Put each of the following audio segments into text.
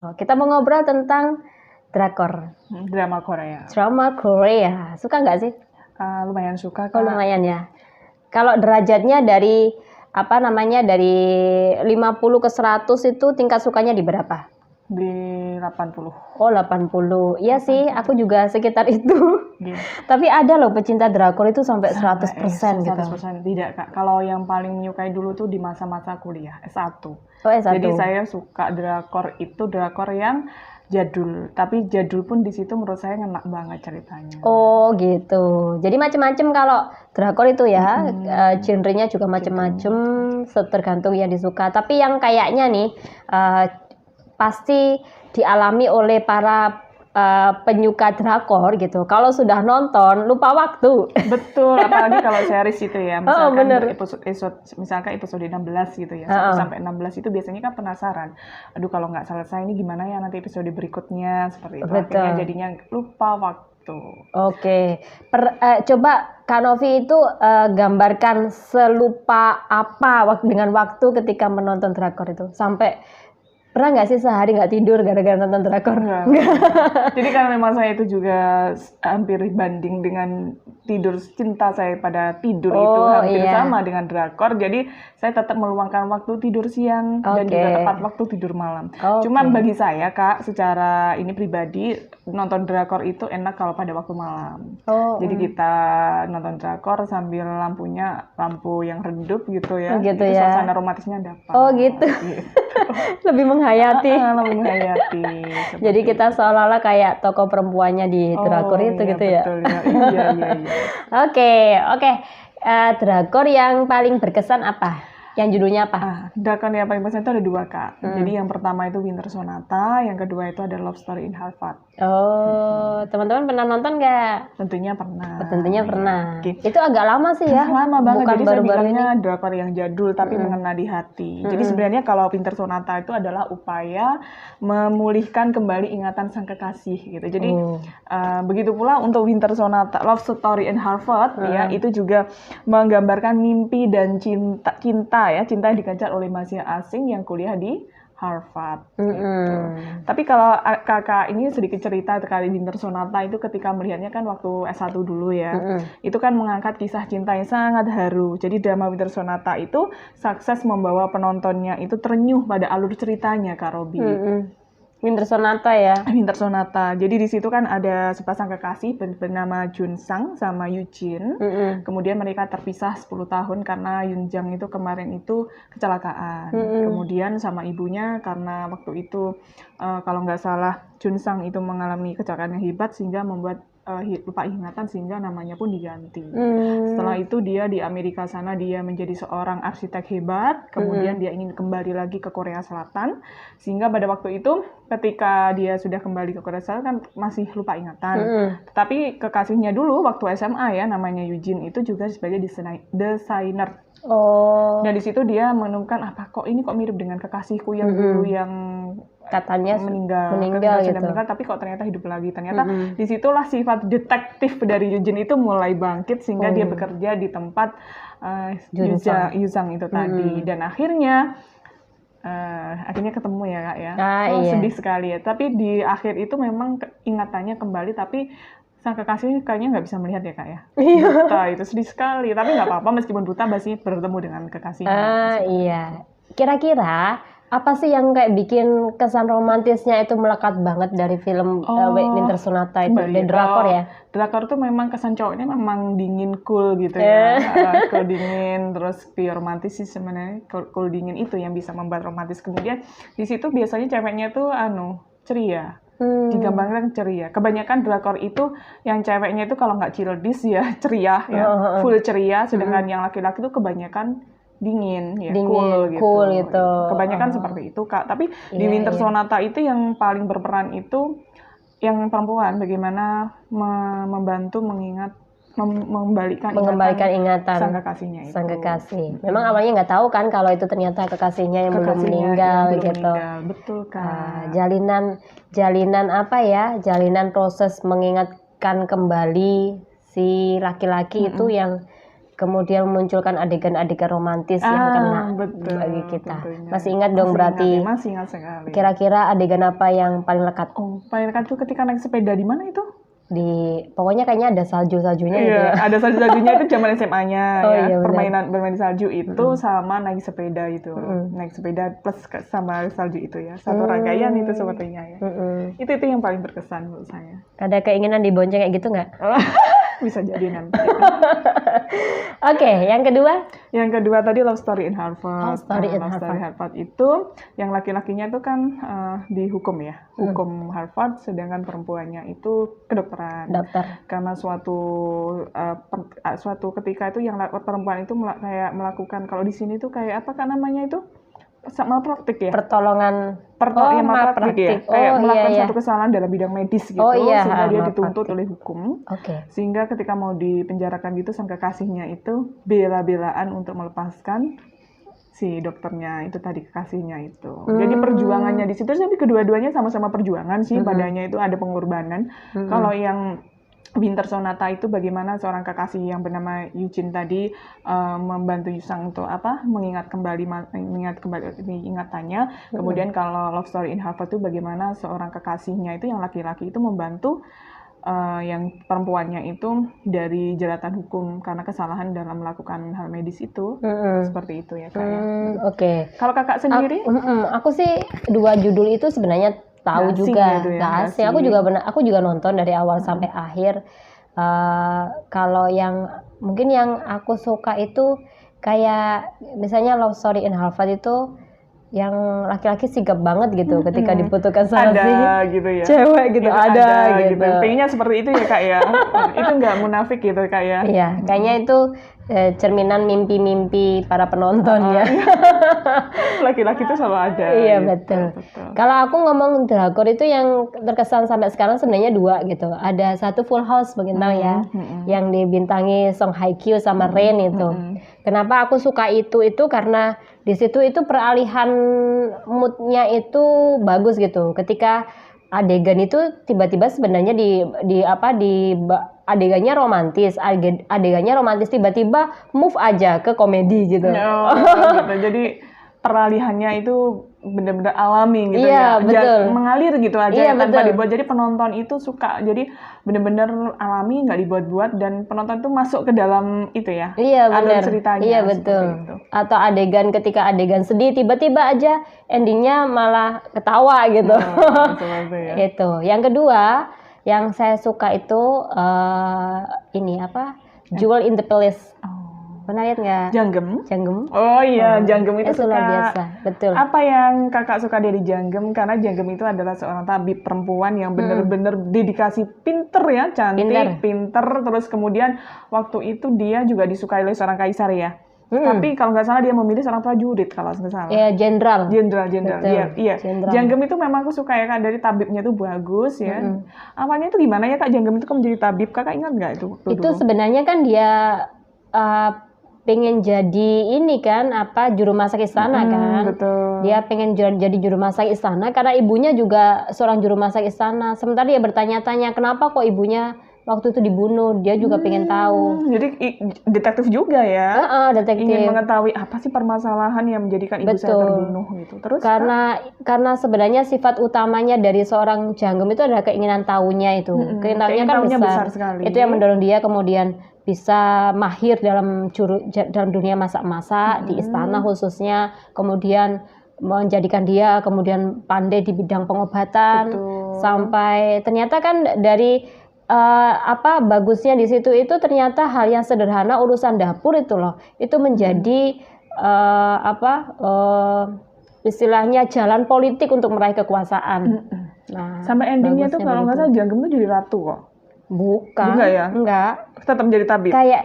Kita mau ngobrol tentang drakor, Drama Korea. drama Korea. Suka nggak sih? Lumayan suka, Oh, Kak. lumayan ya. Kalau derajatnya dari dari 50 ke 100 itu tingkat sukanya di berapa? Di 80. Oh, 80. Iya sih, aku juga sekitar itu. Gitu. Tapi ada loh pecinta drakor itu sampai 100% gitu. 100% tidak, Kak. Kalau yang paling menyukai dulu tuh di masa-masa kuliah, S1. Oh, S1. Jadi saya suka drakor yang jadul. Tapi jadul pun di situ menurut saya ngena banget ceritanya. Oh gitu. Jadi macam-macam kalau drakor itu ya, genrenya juga macam-macam, tergantung yang disuka. Tapi yang kayaknya nih pasti dialami oleh para penyuka drakor gitu. Kalau sudah nonton lupa waktu. Betul, apalagi kalau series itu ya. Misalkan bener. episode 16 gitu ya. 1 sampai 16 itu biasanya kan penasaran. Aduh, kalau nggak selesai ini gimana ya nanti episode berikutnya, seperti itu. Betul. Akhirnya jadinya lupa waktu. Oke. Coba Kak Novi itu gambarkan selupa apa dengan waktu ketika menonton drakor itu. Sampai pernah nggak sih sehari nggak tidur gara-gara nonton drakor? Enggak. Jadi karena memang saya itu juga hampir banding dengan tidur, cinta saya pada tidur itu hampir sama dengan drakor. Jadi saya tetap meluangkan waktu tidur siang dan juga tepat waktu tidur malam. Cuma bagi saya, Kak, secara ini pribadi nonton drakor itu enak kalau pada waktu malam. Jadi kita nonton drakor sambil lampu yang redup gitu ya. Gitu itu ya. Suasana romantisnya dapat. Oh gitu. Lebih menghayati. Lebih menghayati. Jadi kita seolah-olah kayak tokoh perempuannya di drakor itu gitu ya. Betul, ya. Iya. Oke. Drakor yang paling berkesan apa? Yang judulnya apa? Drakor yang paling berkesan itu ada 2, Kak. Jadi yang pertama itu Winter Sonata, yang kedua itu ada Love Story in Harvard. Oh, teman-teman pernah nonton nggak? Tentunya pernah. Tentunya pernah. Itu agak lama sih ya. Lama banget. Bukan jadi baru-baru saya bilangnya ini. drakor yang jadul tapi mengena di hati. Jadi sebenarnya kalau Winter Sonata itu adalah upaya memulihkan kembali ingatan sang kekasih gitu. Jadi begitu pula untuk Winter Sonata, Love Story in Harvard ya, itu juga menggambarkan mimpi dan cinta yang dikejar oleh mahasiswa asing yang kuliah di Harvard. Gitu. Tapi kalau kakak ini sedikit cerita terkait Winter Sonata itu ketika melihatnya kan waktu S1 dulu ya. Itu kan mengangkat kisah cinta yang sangat haru. Jadi drama Winter Sonata itu sukses membawa penontonnya itu terenyuh pada alur ceritanya, Kak Robi. Winter Sonata ya. Winter Sonata. Jadi di situ kan ada sepasang kekasih bernama Junsang sama Yujin. Kemudian mereka terpisah 10 tahun karena Yunjang itu kemarin itu kecelakaan. Kemudian sama ibunya karena waktu itu kalau nggak salah Junsang itu mengalami kecelakaan yang hebat sehingga membuat lupa ingatan sehingga namanya pun diganti. Setelah itu dia di Amerika sana dia menjadi seorang arsitek hebat, kemudian dia ingin kembali lagi ke Korea Selatan, sehingga pada waktu itu ketika dia sudah kembali ke Korea Selatan kan masih lupa ingatan. Tetapi kekasihnya dulu waktu SMA ya namanya Eugene itu juga sebagai desainer. Dan di situ dia menemukan kok mirip dengan kekasihku yang dulu yang katanya meninggal gitu. Tapi kok ternyata hidup lagi. Ternyata disitulah sifat detektif dari Eugene itu mulai bangkit sehingga dia bekerja di tempat Yuzang itu tadi. Dan akhirnya ketemu ya, Kak ya. Sedih sekali ya. Tapi di akhir itu memang ingatannya kembali tapi sang kekasih kayaknya nggak bisa melihat ya, Kak ya. Buta, itu sedih sekali. Tapi nggak apa-apa meskipun buta masih bertemu dengan kekasihnya. Iya. Kira-kira apa sih yang kayak bikin kesan romantisnya itu melekat banget dari film Winter Sonata itu, dari drakor ya? Drakor tuh memang kesan cowoknya memang dingin, cool gitu ya. Cool dingin, terus pure romantis sih sebenarnya. Cool dingin itu yang bisa membuat romantis. Kemudian di situ biasanya ceweknya tuh ceria. Digambarkan ceria. Kebanyakan drakor itu yang ceweknya itu kalau nggak childish ya ceria ya, full ceria. Sedangkan yang laki-laki itu kebanyakan dingin ya, cool gitu. Kebanyakan seperti itu, Kak. Tapi di Winter Sonata itu yang paling berperan itu yang perempuan, bagaimana membantu mengembalikan ingatan sang kekasihnya itu. Sang kekasih. Memang awalnya nggak tahu kan kalau itu ternyata kekasihnya yang belum meninggal gitu. Betul, Kak. Jalinan proses mengingatkan kembali si laki-laki itu yang kemudian memunculkan adegan-adegan romantis yang kena betul, bagi kita. tentunya. Masih ingat dong berarti? Masih ingat sekali. Kira-kira adegan apa yang paling lekat? Paling lekat tuh ketika naik sepeda di mana itu? Pokoknya kayaknya ada salju-saljunya gitu ya. Ada salju-saljunya itu zaman SMA-nya ya. Iya, bermain salju itu sama naik sepeda itu. Naik sepeda plus sama salju itu ya. Satu rangkaian itu sepertinya ya. Itu yang paling berkesan menurut saya. Ada keinginan dibonceng kayak gitu nggak? Bisa jadi nanti. Oke, yang kedua? Yang kedua tadi Love Story in Harvard. Love Story in Harvard itu yang laki-lakinya itu kan dihukum ya, hukum Harvard, sedangkan perempuannya itu kedokteran. Dokter. Karena suatu ketika itu yang perempuan itu kayak melakukan, kalau di sini tuh kayak apa kan namanya itu? Malpraktik ya? Pertolongan. Malpraktik ya? Kayak melakukan suatu kesalahan dalam bidang medis gitu, sehingga dia dituntut oleh hukum. Sehingga ketika mau dipenjarakan gitu, sang kekasihnya itu bela-belaan untuk melepaskan si dokternya itu tadi, kekasihnya itu. Jadi perjuangannya di situ, tapi kedua-duanya sama-sama perjuangan sih, padanya itu ada pengorbanan. Kalau yang Winter Sonata itu bagaimana seorang kekasih yang bernama Eugene tadi membantu Yusang untuk mengingat kembali ingatannya. Kemudian kalau Love Story in Harvard itu bagaimana seorang kekasihnya itu yang laki-laki itu membantu yang perempuannya itu dari jeratan hukum karena kesalahan dalam melakukan hal medis itu. Seperti itu ya Kak ya. Oke. Kalau Kakak sendiri? Aku sih dua judul itu sebenarnya tahu juga, asing. Aku juga nonton dari awal sampai akhir. Kalau yang mungkin yang aku suka itu kayak misalnya Love Story in Harvard itu yang laki-laki sigap banget gitu ketika dibutuhkan sama si gitu ya. Cewek gitu, ada gitu. Pengennya seperti itu ya Kak ya. Itu nggak munafik gitu Kak ya. Iya, kayaknya itu cerminan mimpi-mimpi para penonton ya. Laki-laki itu selalu ada. Iya betul. Kalau aku ngomong drakor itu yang terkesan sampai sekarang sebenarnya dua gitu. Ada satu Full House mungkin tahu ya, yang dibintangi Song Hye Kyo sama Rain itu. Kenapa aku suka itu karena di situ itu peralihan moodnya itu bagus gitu. Ketika adegan itu tiba-tiba sebenarnya adegannya romantis tiba-tiba move aja ke komedi gitu. Gitu. Jadi peralihannya itu benar-benar alami gitu ya. Betul. Mengalir gitu aja tanpa dibuat. Jadi penonton itu suka. Jadi benar-benar alami, nggak dibuat-buat, dan penonton itu masuk ke dalam itu ya. Alur ceritanya. Iya betul. Atau ketika adegan sedih tiba-tiba aja endingnya malah ketawa gitu. Ya. Itu. Yang kedua yang saya suka itu Jewel in the Palace. Pernah lihat nggak? Janggem. Oh iya, Janggem itu luar biasa, betul. Apa yang Kakak suka dari Janggem? Karena Janggem itu adalah seorang tabib perempuan yang benar-benar dedikasi, pinter ya, cantik, pinter. Terus kemudian waktu itu dia juga disukai oleh seorang kaisar ya. Tapi kalau nggak salah dia memilih seorang prajurit kalau nggak salah. Iya, jenderal. Iya. Janggem itu memang aku suka ya Kak, dari tabibnya tuh bagus ya. Awalnya itu gimana ya Kak Janggem itu menjadi tabib? Kakak ingat nggak itu? Itu sebenarnya kan dia pengen jadi juru masak istana kan. Betul. Dia pengen jadi juru masak istana karena ibunya juga seorang juru masak istana. Sementara dia bertanya-tanya kenapa kok ibunya waktu itu dibunuh, dia juga pengen tahu. Jadi detektif juga ya. Detektif. Ingin mengetahui apa sih permasalahan yang menjadikan ibu saya terbunuh gitu. Terus karena sebenarnya sifat utamanya dari seorang Janggem itu adalah keinginan tahunya itu. Keinginannya kan besar sekali. Itu yang mendorong dia kemudian bisa mahir dalam dunia masak-masak di istana khususnya, kemudian menjadikan dia kemudian pandai di bidang pengobatan. Sampai ternyata kan dari bagusnya di situ itu ternyata hal yang sederhana, urusan dapur itu loh, itu menjadi istilahnya jalan politik untuk meraih kekuasaan. Nah, sampai endingnya tuh kalau nggak salah Janggem tuh jadi ratu kok. Bukan. Enggak ya? Enggak. Tetap menjadi tabib. Kayak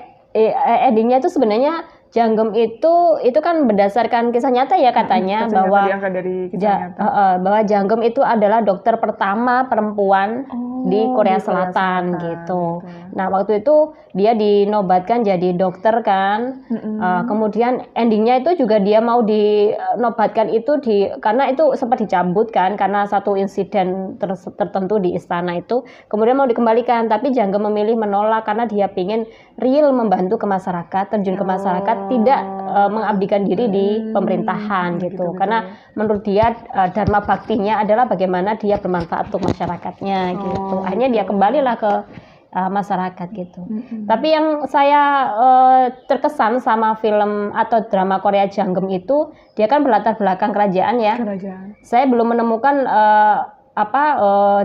endingnya itu sebenarnya Janggem itu kan berdasarkan kisah nyata ya katanya, bahwa dari kisah nyata. Bahwa Janggem itu adalah dokter pertama perempuan di Korea Selatan gitu. Nah, waktu itu dia dinobatkan jadi dokter kan. Kemudian endingnya itu juga dia mau dinobatkan itu karena itu sempat dicabut kan karena satu insiden tertentu di istana itu. Kemudian mau dikembalikan, tapi Janggem memilih menolak karena dia ingin real membantu ke masyarakat, terjun ke masyarakat, tidak mengabdikan diri di pemerintahan gitu. Karena menurut dia dharma baktinya adalah bagaimana dia bermanfaat untuk masyarakatnya gitu. Akhirnya dia kembalilah ke masyarakat gitu. Tapi yang saya terkesan sama film atau drama Korea Janggem itu, dia kan berlatar belakang kerajaan ya. Saya belum menemukan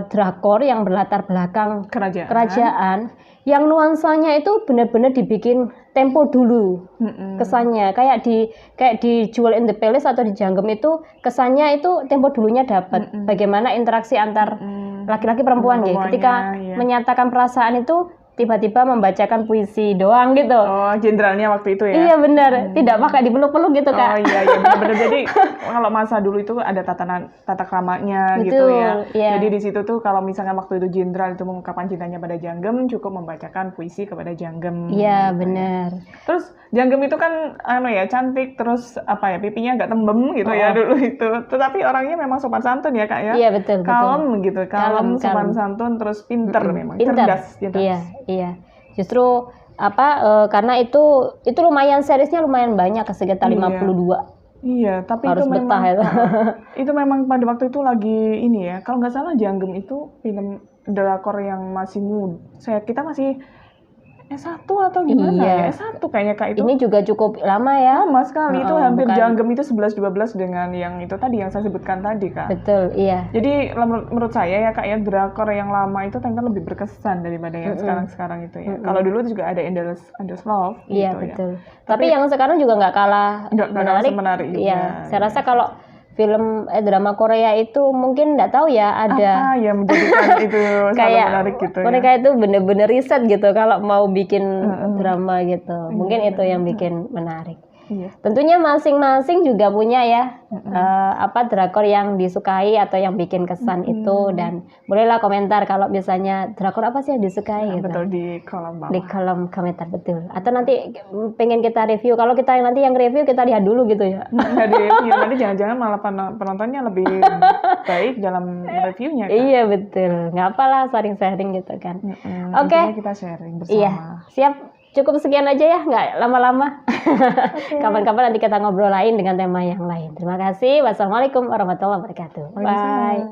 drakor yang berlatar belakang kerajaan yang nuansanya itu benar-benar dibikin tempo dulu. Kesannya kayak di Jewel in the Palace atau di Janggem itu kesannya itu tempo dulunya dapat. Bagaimana interaksi antar laki-laki perempuan gitu. Ketika menyatakan perasaan itu tiba-tiba membacakan puisi doang gitu. Oh, jenderalnya waktu itu ya? Iya benar, tidak pakai dipeluk-peluk gitu Kak. Oh iya benar-benar. Jadi kalau masa dulu itu ada tata kramanya gitu ya. Iya. Jadi di situ tuh kalau misalnya waktu itu jenderal itu mengungkapkan cintanya pada Janggem, cukup membacakan puisi kepada Janggem. Iya gitu benar. Terus Janggem itu kan cantik, terus pipinya agak tembem gitu ya dulu itu. Tetapi orangnya memang sopan santun ya Kak ya. Iya betul. Kalem gitu, kalem, sopan santun, terus pinter memang, cerdas. Iya. Justru karena itu lumayan seriesnya lumayan banyak sekitar 52. Iya, tapi harus itu betah memang itu. itu memang pada waktu itu lagi ini ya. Kalau nggak salah Janggem itu film drakor yang masih kita masih S1 atau gimana ya? S1 kayaknya Kak itu. Ini juga cukup lama ya. Lama sekali itu hampir Janggem itu 11-12 dengan yang itu tadi yang saya sebutkan tadi Kak. Betul, iya. Jadi menurut saya ya Kak ya, drakor yang lama itu ternyata lebih berkesan daripada yang sekarang-sekarang itu ya. Kalau dulu juga ada Endless Love iya, gitu betul. ya. Tapi yang sekarang juga nggak kalah menarik juga. Iya, saya rasa kalau film drama Korea itu mungkin nggak tahu ya ada apa yang menjadikan itu kayak menarik gitu mereka ya. itu bener-bener riset gitu kalau mau bikin drama gitu. Mungkin itu yang bikin menarik. Iya. Tentunya masing-masing juga punya ya drakor yang disukai atau yang bikin kesan itu, dan bolehlah komentar kalau misalnya drakor apa sih yang disukai gitu. Betul, di kolom bawah. Di kolom komentar, betul. Atau nanti pengen kita review. Kalau kita nanti yang review kita lihat dulu gitu ya. Nggak di review, nanti jangan-jangan malah penontonnya lebih baik dalam reviewnya kan? Iya betul, nggak apalah sharing-sharing gitu kan. Oke. Kita sharing bersama. Iya, siap. Cukup sekian aja ya, nggak lama-lama. Kapan-kapan nanti kita ngobrol lain dengan tema yang lain. Terima kasih. Wassalamualaikum warahmatullahi wabarakatuh. Bye.